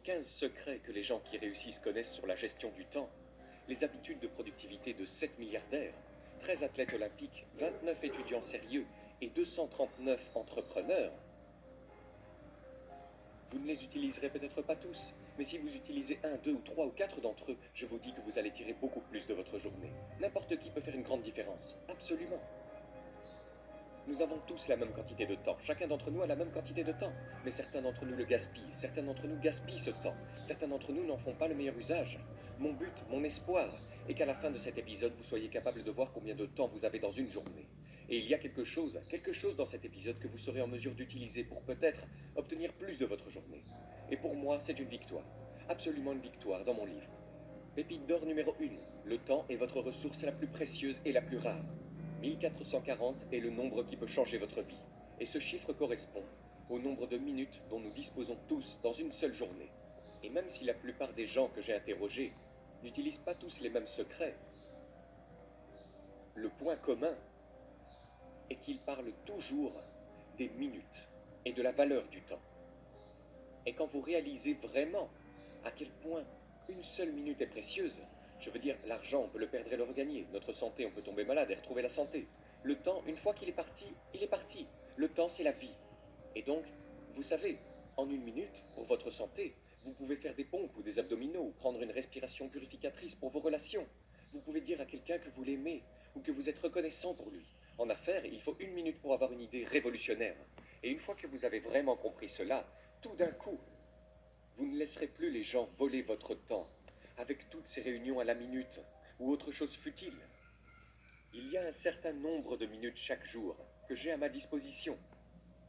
15 secrets que les gens qui réussissent connaissent sur la gestion du temps, les habitudes de productivité de 7 milliardaires, 13 athlètes olympiques, 29 étudiants sérieux et 239 entrepreneurs. Vous ne les utiliserez peut-être pas tous, mais si vous utilisez un, deux ou trois ou quatre d'entre eux, je vous dis que vous allez tirer beaucoup plus de votre journée. N'importe qui peut faire une grande différence, absolument. Nous avons tous la même quantité de temps, chacun d'entre nous a la même quantité de temps, mais certains d'entre nous le gaspillent, certains d'entre nous gaspillent ce temps, certains d'entre nous n'en font pas le meilleur usage. Mon but, mon espoir, est qu'à la fin de cet épisode, vous soyez capable de voir combien de temps vous avez dans une journée. Et il y a quelque chose dans cet épisode que vous serez en mesure d'utiliser pour peut-être obtenir plus de votre journée. Et pour moi, c'est une victoire, absolument une victoire dans mon livre. Pépite d'or numéro 1, le temps est votre ressource la plus précieuse et la plus rare. 1440 est le nombre qui peut changer votre vie. Et ce chiffre correspond au nombre de minutes dont nous disposons tous dans une seule journée. Et même si la plupart des gens que j'ai interrogés n'utilisent pas tous les mêmes secrets, le point commun est qu'ils parlent toujours des minutes et de la valeur du temps. Et quand vous réalisez vraiment à quel point une seule minute est précieuse, je veux dire, l'argent, on peut le perdre et le regagner. Notre santé, on peut tomber malade et retrouver la santé. Le temps, une fois qu'il est parti, il est parti. Le temps, c'est la vie. Et donc, vous savez, en une minute, pour votre santé, vous pouvez faire des pompes ou des abdominaux ou prendre une respiration purificatrice pour vos relations. Vous pouvez dire à quelqu'un que vous l'aimez ou que vous êtes reconnaissant pour lui. En affaires, il faut une minute pour avoir une idée révolutionnaire. Et une fois que vous avez vraiment compris cela, tout d'un coup, vous ne laisserez plus les gens voler votre temps avec toutes ces réunions à la minute ou autre chose futile. Il y a un certain nombre de minutes chaque jour que j'ai à ma disposition.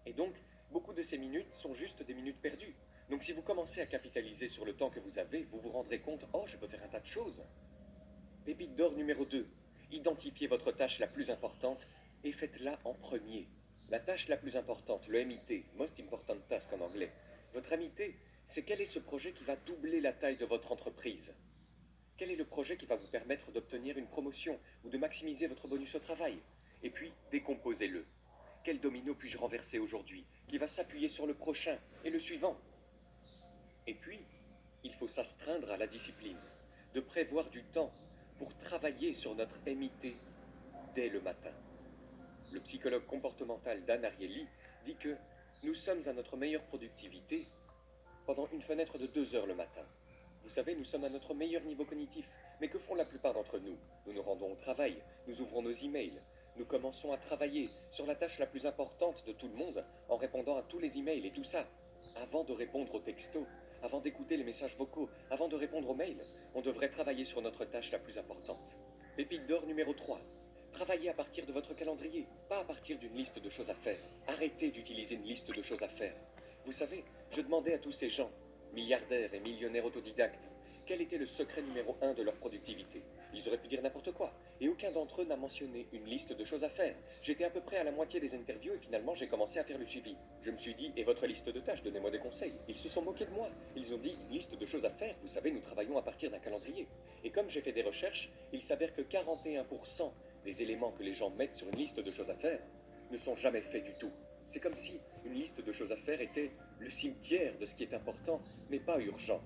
Et donc, beaucoup de ces minutes sont juste des minutes perdues. Donc si vous commencez à capitaliser sur le temps que vous avez, vous vous rendrez compte, oh, je peux faire un tas de choses. Pépite d'or numéro 2. Identifiez votre tâche la plus importante et faites-la en premier. La tâche la plus importante, le MIT, Most Important Task en anglais. Votre MIT, c'est quel est ce projet qui va doubler la taille de votre entreprise? Quel est le projet qui va vous permettre d'obtenir une promotion ou de maximiser votre bonus au travail? Et puis, décomposez-le. Quel domino puis-je renverser aujourd'hui qui va s'appuyer sur le prochain et le suivant? Et puis, il faut s'astreindre à la discipline, de prévoir du temps pour travailler sur notre MIT dès le matin. Le psychologue comportemental Dan Ariely dit que nous sommes à notre meilleure productivité pendant une fenêtre de 2 heures le matin. Vous savez, nous sommes à notre meilleur niveau cognitif. Mais que font la plupart d'entre nous? Nous nous rendons au travail, nous ouvrons nos emails, nous commençons à travailler sur la tâche la plus importante de tout le monde en répondant à tous les emails et tout ça. Avant de répondre aux textos, avant d'écouter les messages vocaux, avant de répondre aux mails, on devrait travailler sur notre tâche la plus importante. Pépite d'or numéro 3. Travaillez à partir de votre calendrier, pas à partir d'une liste de choses à faire. Arrêtez d'utiliser une liste de choses à faire. Vous savez, je demandais à tous ces gens, milliardaires et millionnaires autodidactes, quel était le secret numéro 1 de leur productivité. Ils auraient pu dire n'importe quoi, et aucun d'entre eux n'a mentionné une liste de choses à faire. J'étais à peu près à la moitié des interviews et finalement j'ai commencé à faire le suivi. Je me suis dit, et votre liste de tâches, donnez-moi des conseils. Ils se sont moqués de moi. Ils ont dit, une liste de choses à faire, vous savez, nous travaillons à partir d'un calendrier. Et comme j'ai fait des recherches, il s'avère que 41% des éléments que les gens mettent sur une liste de choses à faire ne sont jamais faits du tout. C'est comme si une liste de choses à faire était le cimetière de ce qui est important, mais pas urgent.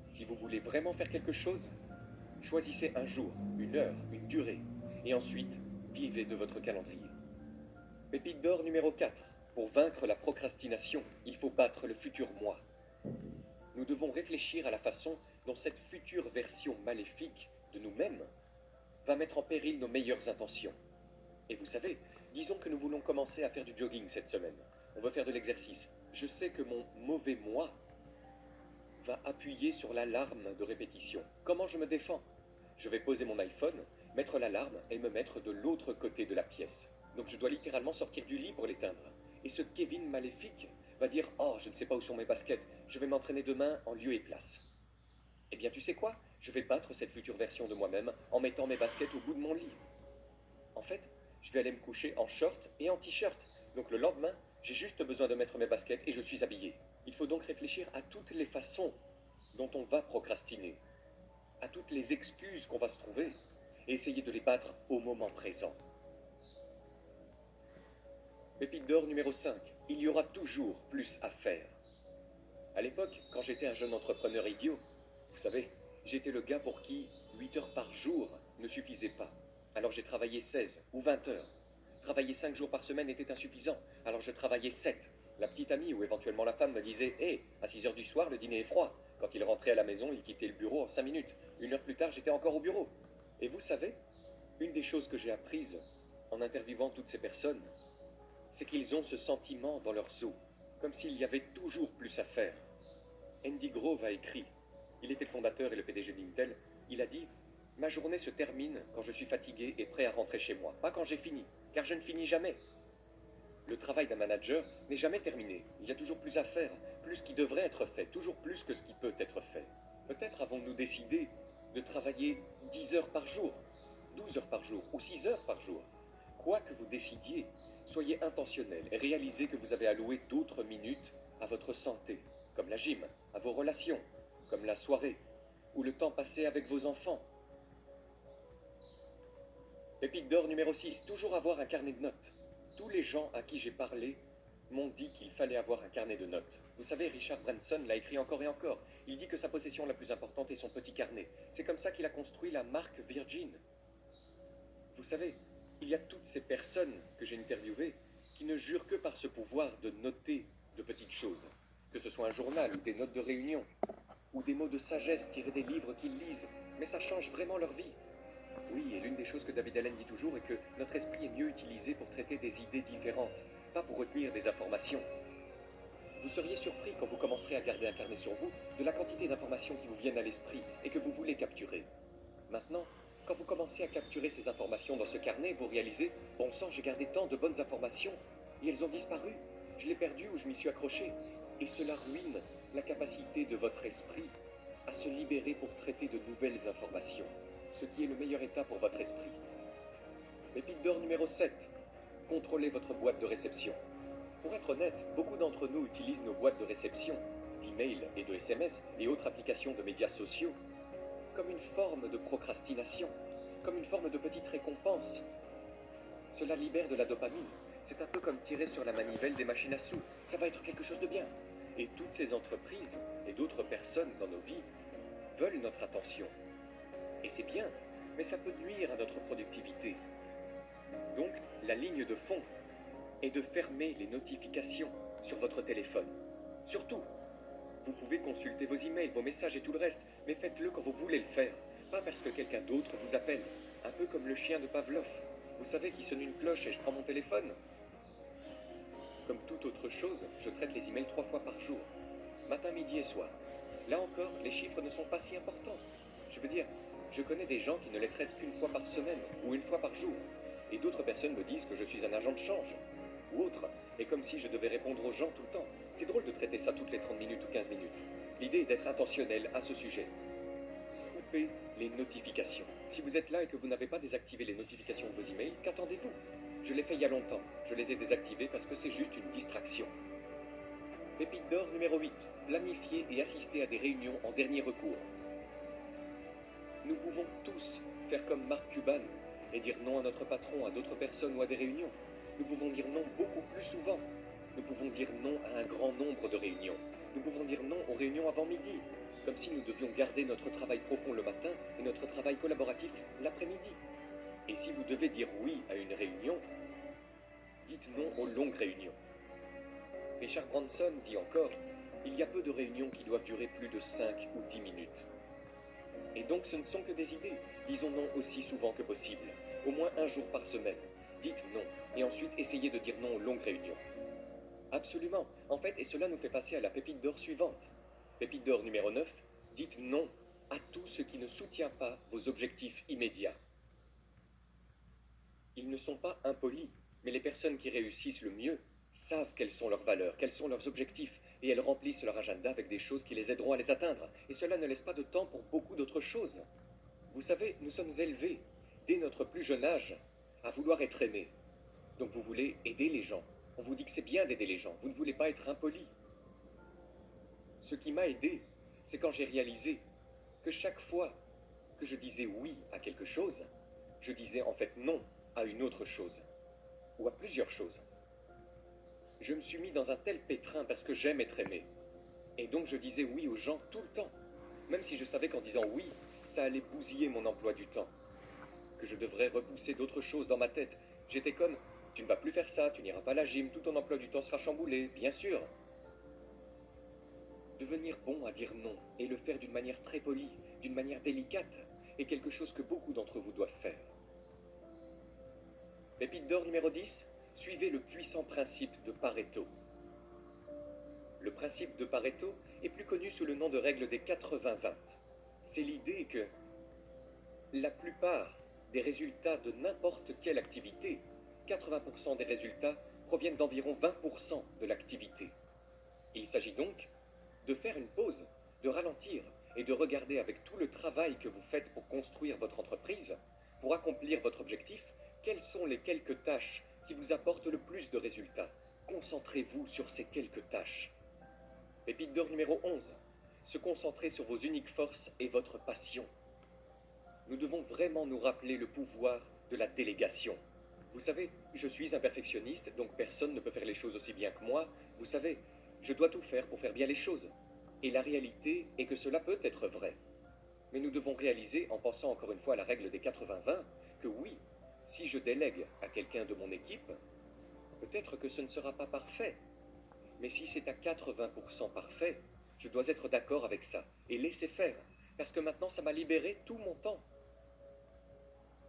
Si vous voulez vraiment faire quelque chose, choisissez un jour, une heure, une durée, et ensuite, vivez de votre calendrier. Pépite d'or numéro 4. Pour vaincre la procrastination, il faut battre le futur moi. Nous devons réfléchir à la façon dont cette future version maléfique de nous-mêmes va mettre en péril nos meilleures intentions. Et vous savez, disons que nous voulons commencer à faire du jogging cette semaine. On veut faire de l'exercice. Je sais que mon mauvais moi va appuyer sur l'alarme de répétition. Comment je me défends? Je vais poser mon iPhone, mettre l'alarme et me mettre de l'autre côté de la pièce. Donc je dois littéralement sortir du lit pour l'éteindre. Et ce Kevin maléfique va dire « Oh, je ne sais pas où sont mes baskets, je vais m'entraîner demain en lieu et place. » Eh bien, tu sais quoi? Je vais battre cette future version de moi-même en mettant mes baskets au bout de mon lit. En fait, je vais aller me coucher en short et en t-shirt. Donc le lendemain, j'ai juste besoin de mettre mes baskets et je suis habillé. Il faut donc réfléchir à toutes les façons dont on va procrastiner, à toutes les excuses qu'on va se trouver et essayer de les battre au moment présent. Pépite d'or numéro 5. Il y aura toujours plus à faire. À l'époque, quand j'étais un jeune entrepreneur idiot, vous savez, j'étais le gars pour qui 8 heures par jour ne suffisaient pas. Alors j'ai travaillé 16 ou 20 heures. Travailler 5 jours par semaine était insuffisant, alors je travaillais 7. La petite amie ou éventuellement la femme me disait hé, à 6 heures du soir, le dîner est froid. Quand il rentrait à la maison, il quittait le bureau en 5 minutes. 1 heure plus tard, j'étais encore au bureau. Et vous savez, une des choses que j'ai apprises en interviewant toutes ces personnes, c'est qu'ils ont ce sentiment dans leur os, comme s'il y avait toujours plus à faire. Andy Grove a écrit, il était le fondateur et le PDG d'Intel, il a dit « Ma journée se termine quand je suis fatigué et prêt à rentrer chez moi, pas quand j'ai fini, car je ne finis jamais. » Le travail d'un manager n'est jamais terminé, il y a toujours plus à faire, plus qui devrait être fait, toujours plus que ce qui peut être fait. Peut-être avons-nous décidé de travailler 10 heures par jour, 12 heures par jour ou 6 heures par jour. Quoi que vous décidiez, soyez intentionnel et réalisez que vous avez alloué d'autres minutes à votre santé, comme la gym, à vos relations, comme la soirée, ou le temps passé avec vos enfants. Pépite d'or numéro 6, toujours avoir un carnet de notes. Tous les gens à qui j'ai parlé m'ont dit qu'il fallait avoir un carnet de notes. Vous savez, Richard Branson l'a écrit encore et encore. Il dit que sa possession la plus importante est son petit carnet. C'est comme ça qu'il a construit la marque Virgin. Vous savez, il y a toutes ces personnes que j'ai interviewées qui ne jurent que par ce pouvoir de noter de petites choses, que ce soit un journal ou des notes de réunion, ou des mots de sagesse tirés des livres qu'ils lisent, mais ça change vraiment leur vie. Oui, et l'une des choses que David Allen dit toujours est que notre esprit est mieux utilisé pour traiter des idées différentes, pas pour retenir des informations. Vous seriez surpris quand vous commencerez à garder un carnet sur vous de la quantité d'informations qui vous viennent à l'esprit et que vous voulez capturer. Maintenant, quand vous commencez à capturer ces informations dans ce carnet, vous réalisez « Bon sang, j'ai gardé tant de bonnes informations et elles ont disparu. Je l'ai perdu ou je m'y suis accroché. » Et cela ruine la capacité de votre esprit à se libérer pour traiter de nouvelles informations, ce qui est le meilleur état pour votre esprit. Pépite d'or numéro 7. Contrôlez votre boîte de réception. Pour être honnête, beaucoup d'entre nous utilisent nos boîtes de réception, d'email et de SMS et autres applications de médias sociaux, comme une forme de procrastination, comme une forme de petite récompense. Cela libère de la dopamine. C'est un peu comme tirer sur la manivelle des machines à sous. Ça va être quelque chose de bien. Et toutes ces entreprises et d'autres personnes dans nos vies veulent notre attention. Et c'est bien, mais ça peut nuire à notre productivité. Donc, la ligne de fond est de fermer les notifications sur votre téléphone. Surtout, vous pouvez consulter vos emails, vos messages et tout le reste, mais faites-le quand vous voulez le faire, pas parce que quelqu'un d'autre vous appelle. Un peu comme le chien de Pavlov. Vous savez qu'il sonne une cloche et je prends mon téléphone. Comme toute autre chose, je traite les emails 3 fois par jour, matin, midi et soir. Là encore, les chiffres ne sont pas si importants. Je veux dire, je connais des gens qui ne les traitent qu'une fois par semaine ou une fois par jour. Et d'autres personnes me disent que je suis un agent de change, ou autre, et comme si je devais répondre aux gens tout le temps. C'est drôle de traiter ça toutes les 30 minutes ou 15 minutes. L'idée est d'être intentionnel à ce sujet. Coupez les notifications. Si vous êtes là et que vous n'avez pas désactivé les notifications de vos emails, qu'attendez-vous? Je l'ai fait il y a longtemps. Je les ai désactivées parce que c'est juste une distraction. Pépite d'or numéro 8. Planifier et assister à des réunions en dernier recours. Nous pouvons tous faire comme Mark Cuban et dire non à notre patron, à d'autres personnes ou à des réunions. Nous pouvons dire non beaucoup plus souvent. Nous pouvons dire non à un grand nombre de réunions. Nous pouvons dire non aux réunions avant midi, comme si nous devions garder notre travail profond le matin et notre travail collaboratif l'après-midi. Et si vous devez dire oui à une réunion, dites non aux longues réunions. Richard Branson dit encore, il y a peu de réunions qui doivent durer plus de 5 ou 10 minutes. Et donc ce ne sont que des idées. Disons non aussi souvent que possible, au moins un jour par semaine. Dites non, et ensuite essayez de dire non aux longues réunions. Absolument, en fait, et cela nous fait passer à la pépite d'or suivante. Pépite d'or numéro 9, dites non à tout ce qui ne soutient pas vos objectifs immédiats. Ils ne sont pas impolis, mais les personnes qui réussissent le mieux savent quelles sont leurs valeurs, quels sont leurs objectifs, et elles remplissent leur agenda avec des choses qui les aideront à les atteindre, et cela ne laisse pas de temps pour beaucoup d'autres choses. Vous savez, nous sommes élevés, dès notre plus jeune âge, à vouloir être aimés. Donc vous voulez aider les gens. On vous dit que c'est bien d'aider les gens, vous ne voulez pas être impoli. Ce qui m'a aidé, c'est quand j'ai réalisé que chaque fois que je disais oui à quelque chose, je disais en fait non à une autre chose, ou à plusieurs choses. Je me suis mis dans un tel pétrin parce que j'aime être aimé. Et donc je disais oui aux gens tout le temps, même si je savais qu'en disant oui, ça allait bousiller mon emploi du temps, que je devrais repousser d'autres choses dans ma tête. J'étais comme, tu ne vas plus faire ça, tu n'iras pas à la gym, tout ton emploi du temps sera chamboulé, bien sûr. Devenir bon à dire non et le faire d'une manière très polie, d'une manière délicate, est quelque chose que beaucoup d'entre vous doivent faire. Pépite d'or numéro 10, suivez le puissant principe de Pareto. Le principe de Pareto est plus connu sous le nom de règle des 80-20. C'est l'idée que la plupart des résultats de n'importe quelle activité, 80% des résultats proviennent d'environ 20% de l'activité. Il s'agit donc de faire une pause, de ralentir et de regarder avec tout le travail que vous faites pour construire votre entreprise, pour accomplir votre objectif, quelles sont les quelques tâches qui vous apportent le plus de résultats. Concentrez-vous sur ces quelques tâches. Pépite d'or numéro 11. Se concentrer sur vos uniques forces et votre passion. Nous devons vraiment nous rappeler le pouvoir de la délégation. Vous savez, je suis un perfectionniste, donc personne ne peut faire les choses aussi bien que moi. Vous savez, je dois tout faire pour faire bien les choses. Et la réalité est que cela peut être vrai. Mais nous devons réaliser, en pensant encore une fois à la règle des 80-20, que oui, si je délègue à quelqu'un de mon équipe, peut-être que ce ne sera pas parfait. Mais si c'est à 80% parfait, je dois être d'accord avec ça et laisser faire, parce que maintenant ça m'a libéré tout mon temps.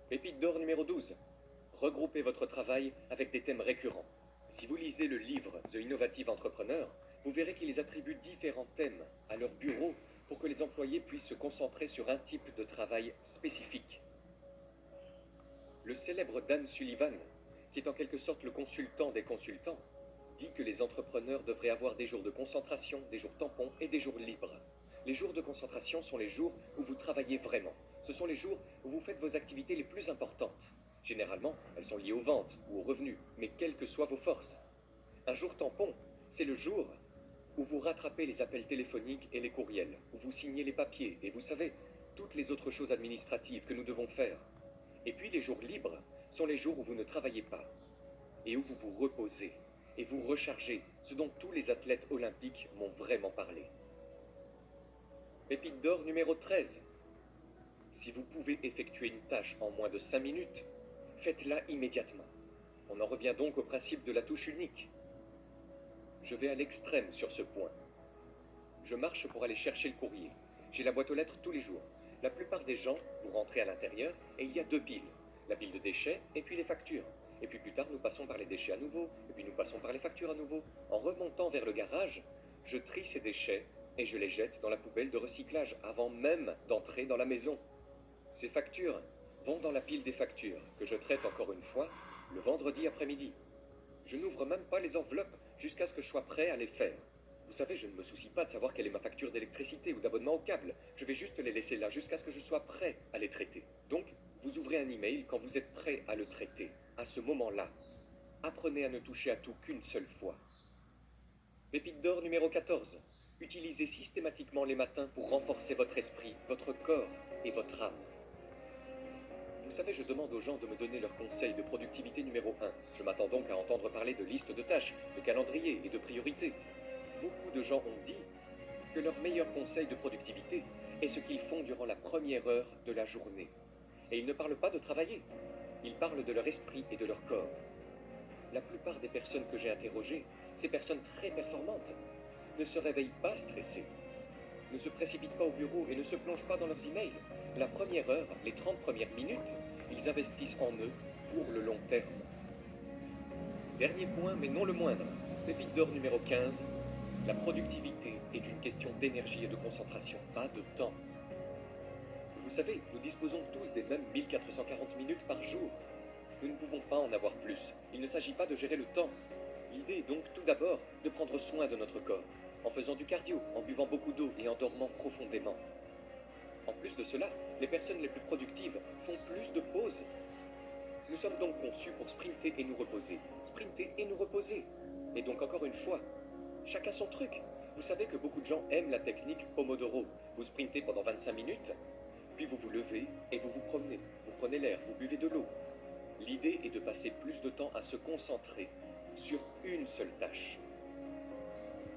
Pépite d'or numéro 12. Regroupez votre travail avec des thèmes récurrents. Si vous lisez le livre The Innovative Entrepreneur, vous verrez qu'ils attribuent différents thèmes à leur bureau pour que les employés puissent se concentrer sur un type de travail spécifique. Le célèbre Dan Sullivan, qui est en quelque sorte le consultant des consultants, dit que les entrepreneurs devraient avoir des jours de concentration, des jours tampons et des jours libres. Les jours de concentration sont les jours où vous travaillez vraiment. Ce sont les jours où vous faites vos activités les plus importantes. Généralement, elles sont liées aux ventes ou aux revenus, mais quelles que soient vos forces. Un jour tampon, c'est le jour où vous rattrapez les appels téléphoniques et les courriels, où vous signez les papiers et vous savez, toutes les autres choses administratives que nous devons faire. Et puis les jours libres sont les jours où vous ne travaillez pas et où vous vous reposez et vous rechargez, ce dont tous les athlètes olympiques m'ont vraiment parlé. Pépite d'or numéro 13. Si vous pouvez effectuer une tâche en moins de 5 minutes, faites-la immédiatement. On en revient donc au principe de la touche unique. Je vais à l'extrême sur ce point. Je marche pour aller chercher le courrier. J'ai la boîte aux lettres tous les jours. La plupart des gens, vous rentrez à l'intérieur et il y a deux piles. La pile de déchets et puis les factures. Et puis plus tard, nous passons par les déchets à nouveau, et puis nous passons par les factures à nouveau. En remontant vers le garage, je trie ces déchets et je les jette dans la poubelle de recyclage avant même d'entrer dans la maison. Ces factures vont dans la pile des factures, que je traite encore une fois le vendredi après-midi. Je n'ouvre même pas les enveloppes jusqu'à ce que je sois prêt à les faire. Vous savez, je ne me soucie pas de savoir quelle est ma facture d'électricité ou d'abonnement au câble. Je vais juste les laisser là jusqu'à ce que je sois prêt à les traiter. Donc, vous ouvrez un email quand vous êtes prêt à le traiter. À ce moment-là, apprenez à ne toucher à tout qu'une seule fois. Pépite d'or numéro 14. Utilisez systématiquement les matins pour renforcer votre esprit, votre corps et votre âme. Vous savez, je demande aux gens de me donner leur conseil de productivité numéro 1. Je m'attends donc à entendre parler de listes de tâches, de calendrier et de priorités. Beaucoup de gens ont dit que leur meilleur conseil de productivité est ce qu'ils font durant la première heure de la journée. Et ils ne parlent pas de travailler, ils parlent de leur esprit et de leur corps. La plupart des personnes que j'ai interrogées, ces personnes très performantes, ne se réveillent pas stressées, ne se précipitent pas au bureau et ne se plongent pas dans leurs emails. La première heure, les 30 premières minutes, ils investissent en eux pour le long terme. Dernier point, mais non le moindre, pépite d'or numéro 15, la productivité est une question d'énergie et de concentration, pas de temps. Vous savez, nous disposons tous des mêmes 1440 minutes par jour. Nous ne pouvons pas en avoir plus. Il ne s'agit pas de gérer le temps. L'idée est donc tout d'abord de prendre soin de notre corps, en faisant du cardio, en buvant beaucoup d'eau et en dormant profondément. En plus de cela, les personnes les plus productives font plus de pauses. Nous sommes donc conçus pour sprinter et nous reposer. Sprinter et nous reposer. Et donc encore une fois, chacun son truc. Vous savez que beaucoup de gens aiment la technique Pomodoro. Vous sprintez pendant 25 minutes, puis vous vous levez et vous vous promenez. Vous prenez l'air, vous buvez de l'eau. L'idée est de passer plus de temps à se concentrer sur une seule tâche.